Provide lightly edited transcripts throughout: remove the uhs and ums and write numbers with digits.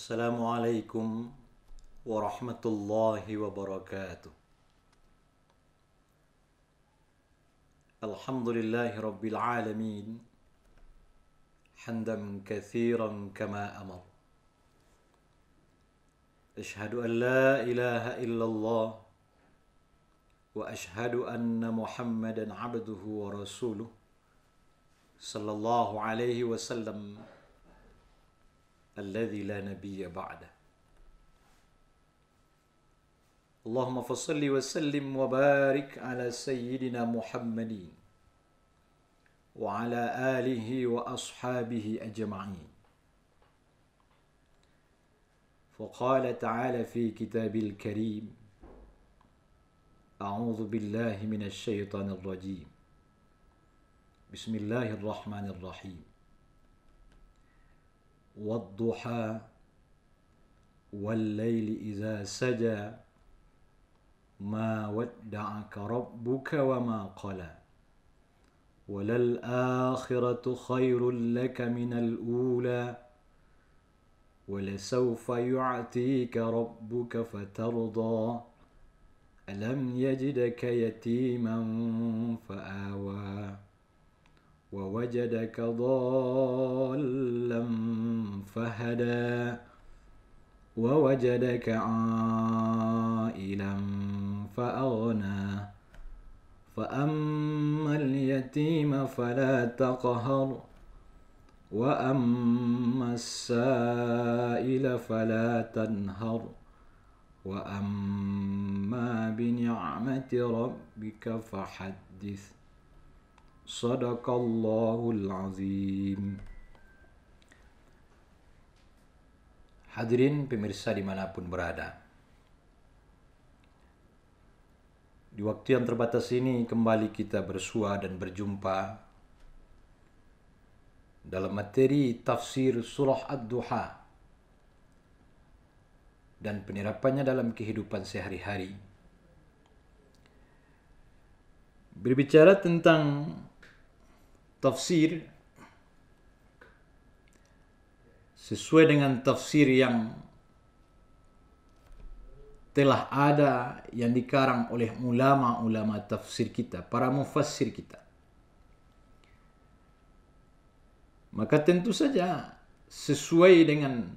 Assalamualaikum warahmatullahi wabarakatuh. Alhamdulillahi rabbil alamin. Hamdan katsiran kama amar. Ashhadu an la ilaha illallah wa ashhadu anna Muhammadan abduhu wa rasuluh sallallahu alaihi wasallam alladzi la nabiyya ba'dah. Allahumma fassalli wa sallim wa barik ala sayyidina Muhammadin wa ala alihi wa ashabihi ajma'in. Faqala ta'ala fi kitabil karim, a'udzu billahi minasy syaithanir rajim. Bismillahirrahmanirrahim. Wadduha wal-laili idza saja ma wadda'aka rabbuka wa ma qala walal akhiratu khairul laka minal ula walasawfa yu'tika rabbuka fatarda alam yajidaka yatiman fa'awa ووجدك ضالا فهدى ووجدك عائلا فأغنى فأما اليتيم فلا تقهر وأما السائل فلا تنهر وأما بنعمة ربك فحدث. Sadaqallahul azim. Hadirin pemirsa dimanapun berada, di waktu yang terbatas ini kembali kita bersua dan berjumpa dalam materi tafsir surah Ad-Duha dan penerapannya dalam kehidupan sehari-hari. Berbicara tentang tafsir sesuai dengan tafsir yang telah ada yang dikarang oleh ulama-ulama tafsir kita, para mufassir kita. Maka tentu saja sesuai dengan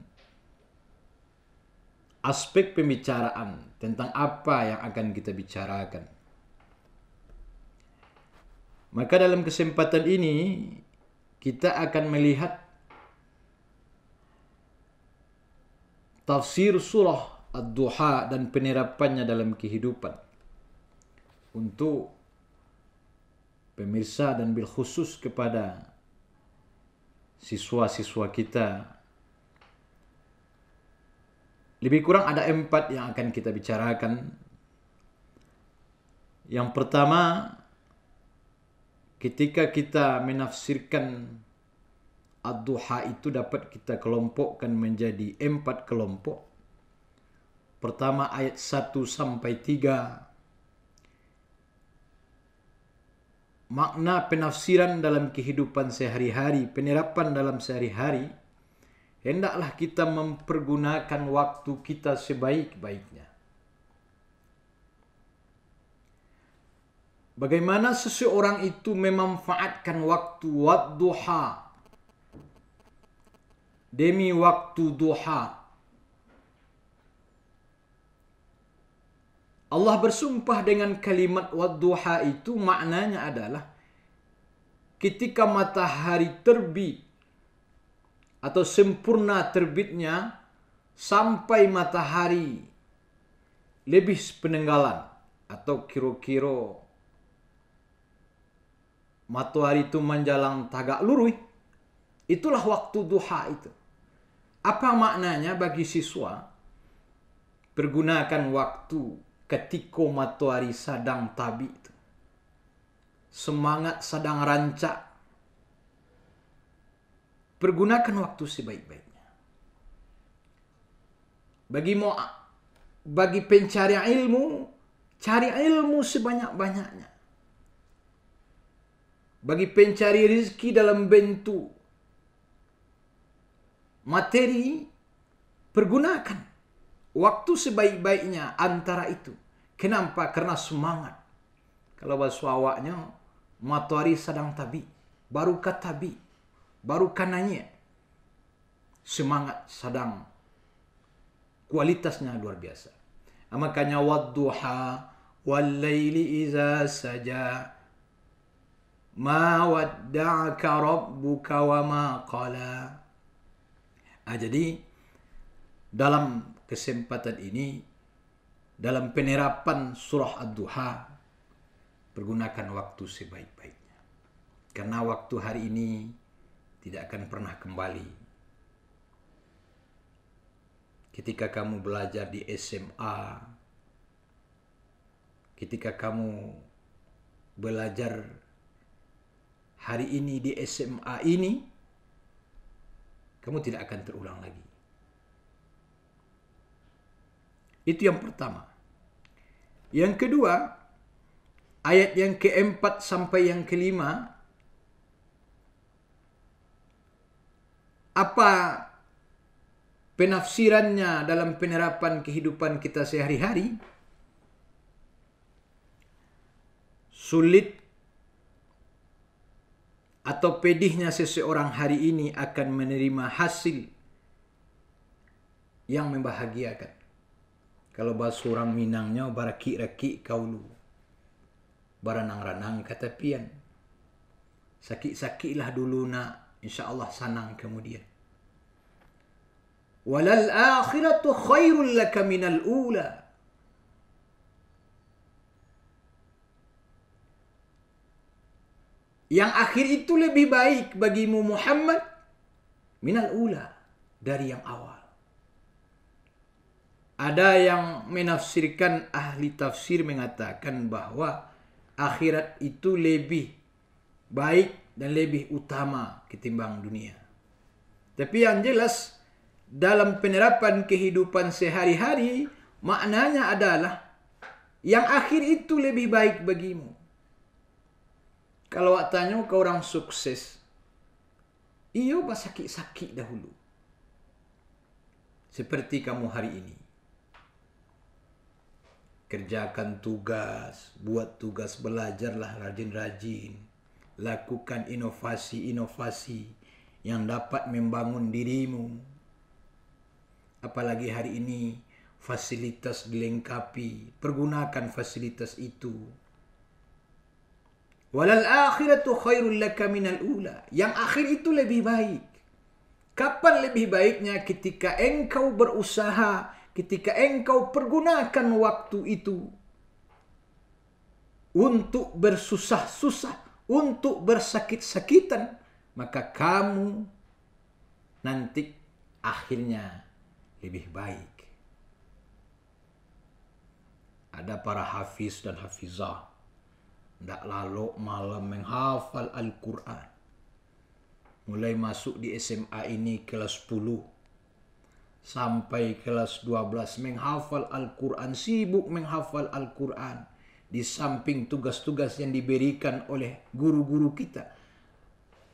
aspek pembicaraan tentang apa yang akan kita bicarakan. Maka dalam kesempatan ini kita akan melihat tafsir surah Ad-Duha dan penerapannya dalam kehidupan untuk pemirsa dan bil khusus kepada siswa-siswa kita. Lebih kurang ada 4 yang akan kita bicarakan. Yang pertama, ketika kita menafsirkan Ad-Duha itu dapat kita kelompokkan menjadi 4 kelompok. Pertama ayat 1 sampai 3. Makna penafsiran dalam kehidupan sehari-hari, penerapan dalam sehari-hari, hendaklah kita mempergunakan waktu kita sebaik-baiknya. Bagaimana seseorang itu memanfaatkan waktu wadduha, demi waktu duha. Allah bersumpah dengan kalimat wadduha itu maknanya adalah ketika matahari terbit atau sempurna terbitnya sampai matahari lebih penenggalan atau kira-kira matahari itu menjalang tagak lurus, itulah waktu duha itu. Apa maknanya bagi siswa? Pergunakan waktu ketika matahari sedang terbit itu. Semangat sedang rancak. Pergunakan waktu sebaik-baiknya. Bagi pencari ilmu, cari ilmu sebanyak-banyaknya. Bagi pencari rezeki dalam bentuk materi, Pergunakan waktu sebaik-baiknya antara itu. Kenapa? Karena semangat. Kalau bahasa awaknya, matahari sedang tabi, baru katabi, baru kananya. Semangat sedang kualitasnya luar biasa. Makanya wadduha wal laili iza saja ma wadda'aka rabbuka wa ma qala. Jadi dalam kesempatan ini, dalam penerapan surah Ad-Duha, pergunakan waktu sebaik-baiknya. Karena waktu hari ini tidak akan pernah kembali. Ketika kamu belajar di SMA, ketika kamu belajar hari ini di SMA ini, kamu tidak akan terulang lagi. Itu yang pertama. Yang kedua, ayat yang keempat sampai yang kelima, apa penafsirannya dalam penerapan kehidupan kita sehari-hari? Sulit atau pedihnya seseorang hari ini akan menerima hasil yang membahagiakan. Kalau bahasa orang Minangnya, baraki-raki kaulu, baranang-ranang katapian. Sakit-sakitlah dulu nak, insya-Allah sanang kemudian. Walal akhiratu khairul laka minal ula. Yang akhir itu lebih baik bagimu Muhammad minal ula, dari yang awal. Ada yang menafsirkan, ahli tafsir mengatakan bahwa akhirat itu lebih baik dan lebih utama ketimbang dunia. Tapi yang jelas dalam penerapan kehidupan sehari-hari, maknanya adalah yang akhir itu lebih baik bagimu. Kalau awak tanya ke orang sukses, iyo bah sakit-sakit dahulu. Seperti kamu hari ini. Kerjakan tugas, buat tugas, belajarlah rajin-rajin. Lakukan inovasi-inovasi yang dapat membangun dirimu. Apalagi hari ini fasilitas dilengkapi, pergunakan fasilitas itu. Walal akhiratu khairul laka minal ula. Yang akhir itu lebih baik. Kapan lebih baiknya? Ketika engkau berusaha, ketika engkau pergunakan waktu itu untuk bersusah-susah, untuk bersakit-sakitan, maka kamu nanti akhirnya lebih baik. Ada para hafiz dan hafizah, tidak lalu malam menghafal Al-Quran. Mulai masuk di SMA ini kelas 10 sampai kelas 12 menghafal Al-Quran, sibuk menghafal Al-Quran. Di samping tugas-tugas yang diberikan oleh guru-guru kita.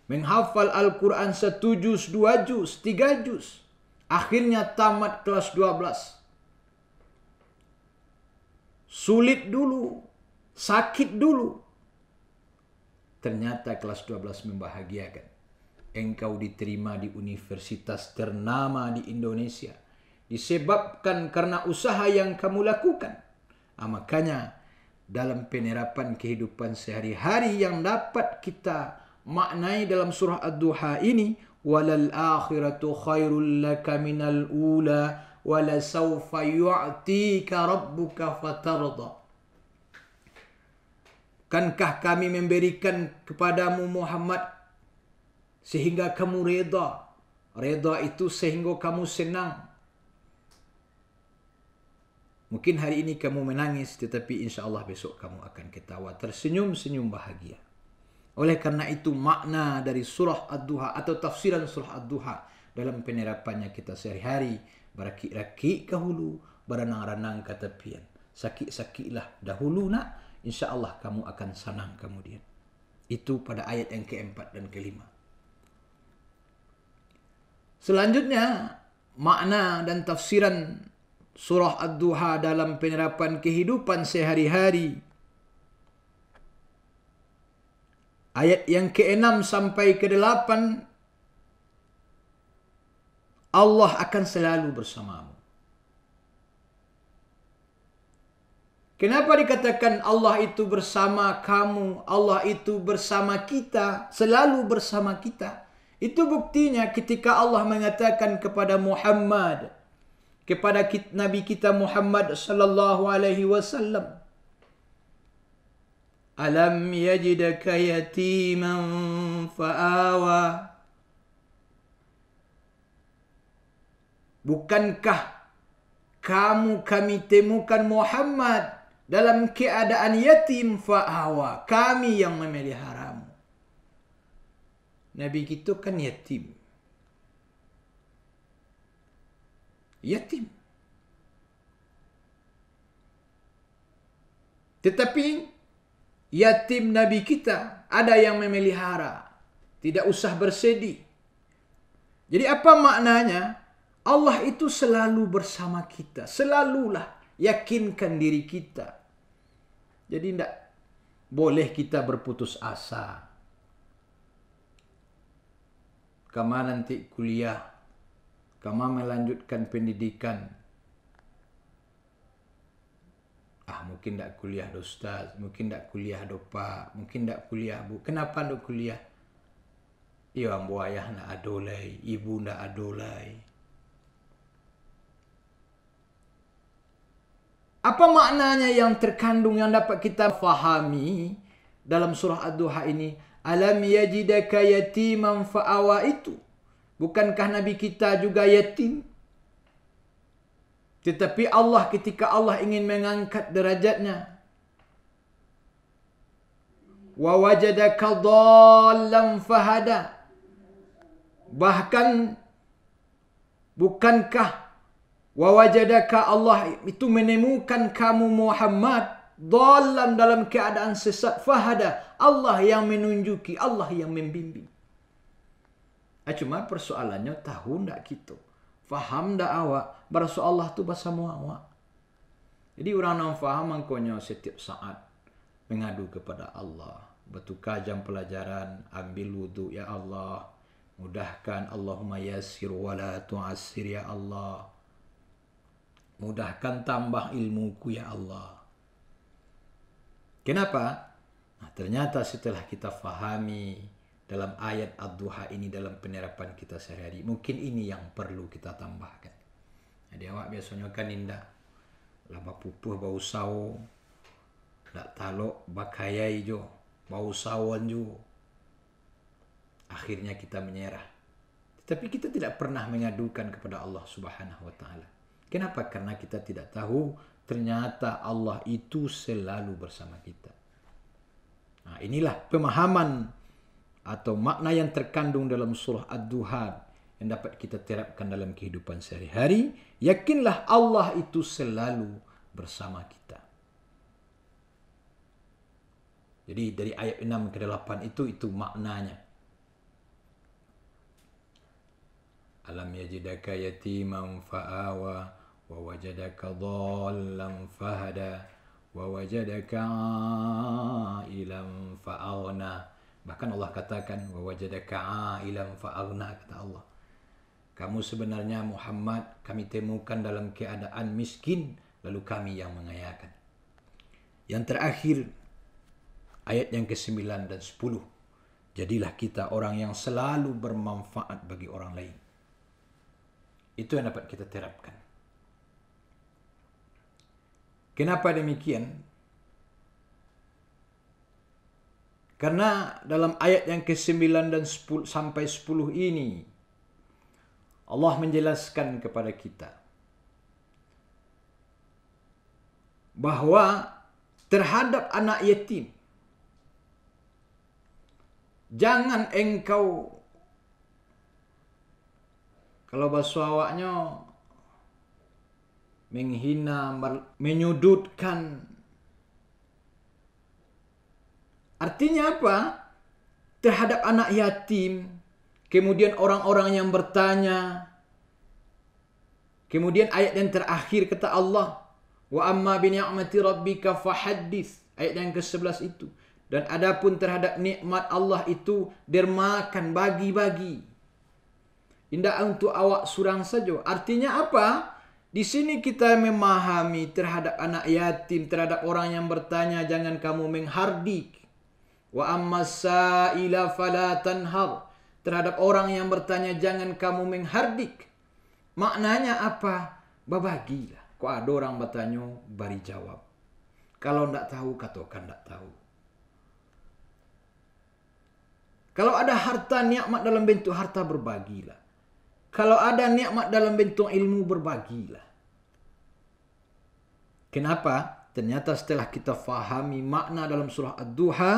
Menghafal Al-Quran 1 juz, 2 juz, 3 juz. Akhirnya tamat kelas 12. Sulit dulu, sakit dulu. Ternyata kelas 12 membahagiakan. Engkau diterima di universitas ternama di Indonesia. Disebabkan karena usaha yang kamu lakukan. Makanya dalam penerapan kehidupan sehari-hari yang dapat kita maknai dalam surah Ad-Duha ini, walal akhiratu khairul laka minal ula wala sawfa yu'tika rabbuka fatarda. Bukankah kami memberikan kepadamu Muhammad sehingga kamu reda? Reda itu sehingga kamu senang. Mungkin hari ini kamu menangis, tetapi insya Allah besok kamu akan ketawa, tersenyum-senyum bahagia. Oleh karena itu makna dari surah Ad-Duha atau tafsiran surah Ad-Duha dalam penerapannya kita sehari-hari, berakik-rakik dahulu, berenang-renang ke tepian. Sakit-sakitlah dahulu nak, insya Allah kamu akan senang kemudian. Itu pada ayat yang keempat dan kelima. Selanjutnya, makna dan tafsiran surah Ad-Duha dalam penerapan kehidupan sehari-hari. Ayat yang ke-6 sampai ke-8, Allah akan selalu bersamamu. Kenapa dikatakan Allah itu bersama kamu, Allah itu bersama kita, selalu bersama kita? Itu buktinya ketika Allah mengatakan kepada Muhammad, kepada Nabi kita Muhammad sallallahu alaihi wasallam, Alam yajidaka yatiman fa'awa. Bukankah kami temukan Muhammad dalam keadaan yatim fa'awa, kami yang memeliharamu. Nabi kita kan yatim. Yatim. Tetapi yatim Nabi kita ada yang memelihara. Tidak usah bersedih. Jadi apa maknanya? Allah itu selalu bersama kita. Selalulah yakinkan diri kita. Jadi tidak boleh kita berputus asa. Kama nanti kuliah. Kama melanjutkan pendidikan. Mungkin tak kuliah do Ustaz. Mungkin tak kuliah do Pak. Mungkin tak kuliah Bu. Kenapa tak kuliah? Ya ambo ayah nak adolai. Ibu nak adolai. Apa maknanya yang terkandung yang dapat kita fahami dalam surah Ad-Duha ini? Alam yajidaka yatiman fa'awa itu. Bukankah Nabi kita juga yatim? Tetapi Allah ketika Allah ingin mengangkat derajatnya. Wa wajadaka dhallan fahada. Bahkan bukankah wa wajadaka Allah itu menemukan kamu Muhammad dhallan dalam keadaan sesat fahada. Allah yang menunjuki, Allah yang membimbing. Cuma persoalannya tahu ndak kita? Faham ndak awak? Bahasa Allah tu bahasa awak. Jadi orang yang faham angkonya setiap saat mengadu kepada Allah. Bertukar jam pelajaran, ambil wudu ya Allah. Mudahkan, Allahumma yassir wa la tu'assir ya Allah. Mudahkan, tambah ilmuku ya Allah. Kenapa? Ternyata setelah kita fahami dalam ayat Ad-Duha ini dalam penerapan kita sehari-hari, mungkin ini yang perlu kita tambahkan. Jadi awak biasanya kan indah. Lama pupuh bau sawo. Tak talok bakayai jo. Bau sawon jo. Akhirnya kita menyerah. Tetapi kita tidak pernah mengadukan kepada Allah Subhanahu wa taala. Kenapa? Karena kita tidak tahu ternyata Allah itu selalu bersama kita. Inilah pemahaman atau makna yang terkandung dalam surah Ad-Duha yang dapat kita terapkan dalam kehidupan sehari-hari. Yakinlah Allah itu selalu bersama kita. Jadi dari ayat 6 ke 8 itu maknanya. Alam yajidaka yatiman fa'awa wa wajadaka dhallan fahada wa wajadaka ilam fa'aghna. Bahkan Allah katakan wa wajadaka ilam fa'aghna, kata Allah. Kamu sebenarnya Muhammad kami temukan dalam keadaan miskin, lalu kami yang mengayakan. Yang terakhir ayat yang ke-9 dan 10. Jadilah kita orang yang selalu bermanfaat bagi orang lain. Itu yang dapat kita terapkan. Kenapa demikian? Karena dalam ayat yang ke-9 dan 10 sampai 10 ini Allah menjelaskan kepada kita bahwa terhadap anak yatim jangan engkau, kalau bahasa awaknya, menghina, menyudutkan. Artinya apa? Terhadap anak yatim, kemudian orang-orang yang bertanya, Kemudian ayat yang terakhir kata Allah, wa amma bi ni'mati rabbika fahaddits. Ayat yang ke-11 itu. Dan adapun terhadap nikmat Allah itu dermakan, bagi-bagi. Indah untuk awak surang saja. Artinya apa? Di sini kita memahami terhadap anak yatim, terhadap orang yang bertanya, jangan kamu menghardik. Wa amma sa'ila fala tanhar. Terhadap orang yang bertanya, jangan kamu menghardik. Maknanya apa? Babagilah. Kok ada orang bertanya, beri jawab. Kalau tidak tahu, katakan tidak tahu. Kalau ada harta nikmat dalam bentuk harta, berbagilah. Kalau ada nikmat dalam bentuk ilmu, berbagilah. Kenapa? Ternyata setelah kita fahami makna dalam surah Ad-Duha,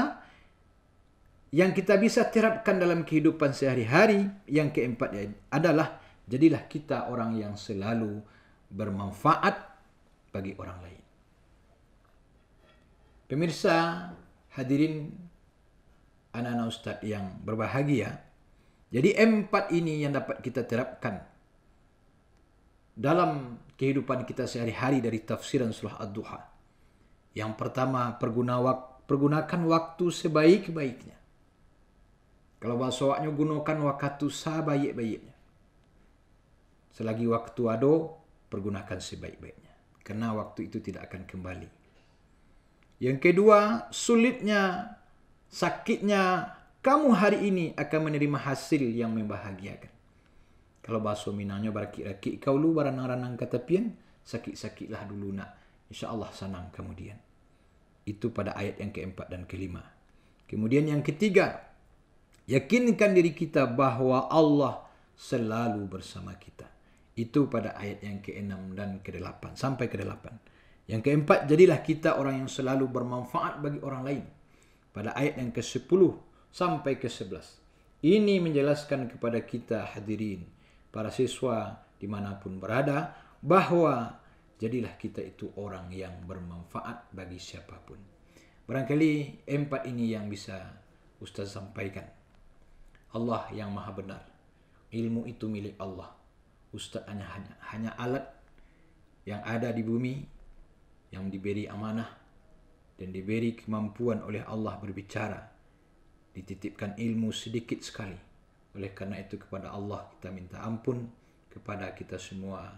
yang kita bisa terapkan dalam kehidupan sehari-hari, yang keempat adalah, jadilah kita orang yang selalu bermanfaat bagi orang lain. Pemirsa, hadirin, anak-anak ustaz yang berbahagia, jadi empat ini yang dapat kita terapkan dalam kehidupan kita sehari-hari dari tafsiran surah Ad-Duha. Yang pertama, pergunakan waktu sebaik-baiknya. Kalau bahasa waknya, gunakan waktu sebaik-baiknya. Selagi waktu ada, pergunakan sebaik-baiknya. Karena waktu itu tidak akan kembali. Yang kedua, sulitnya, sakitnya, kamu hari ini akan menerima hasil yang membahagiakan. Kalau bahasa Minangnya, barakik-rakik kau lu baranang-ranang katapian, sakit-sakitlah dulu nak. InsyaAllah sanang kemudian. Itu pada ayat yang keempat dan kelima. Kemudian yang ketiga, yakinkan diri kita bahwa Allah selalu bersama kita. Itu pada ayat yang ke-6 dan ke-8. Sampai ke-8. Yang keempat, jadilah kita orang yang selalu bermanfaat bagi orang lain. Pada ayat yang ke-10 sampai ke-11. Ini menjelaskan kepada kita hadirin, para siswa dimanapun berada, bahwa jadilah kita itu orang yang bermanfaat bagi siapapun. Barangkali empat ini yang bisa Ustaz sampaikan. Allah yang maha benar. Ilmu itu milik Allah. Ustaz hanya alat yang ada di bumi, yang diberi amanah dan diberi kemampuan oleh Allah berbicara. Dititipkan ilmu sedikit sekali. Oleh karena itu kepada Allah kita minta ampun, kepada kita semua,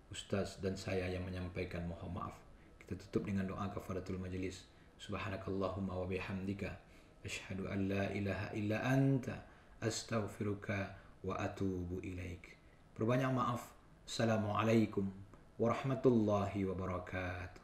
Ustaz dan saya yang menyampaikan, mohon maaf. Kita tutup dengan doa kafaratul majlis. Subhanakallahumma wa bihamdika asyhadu an la ilaha illa anta astaghfiruka wa atubu ilaik. Perbanyak maaf. Assalamualaikum warahmatullahi wabarakatuh.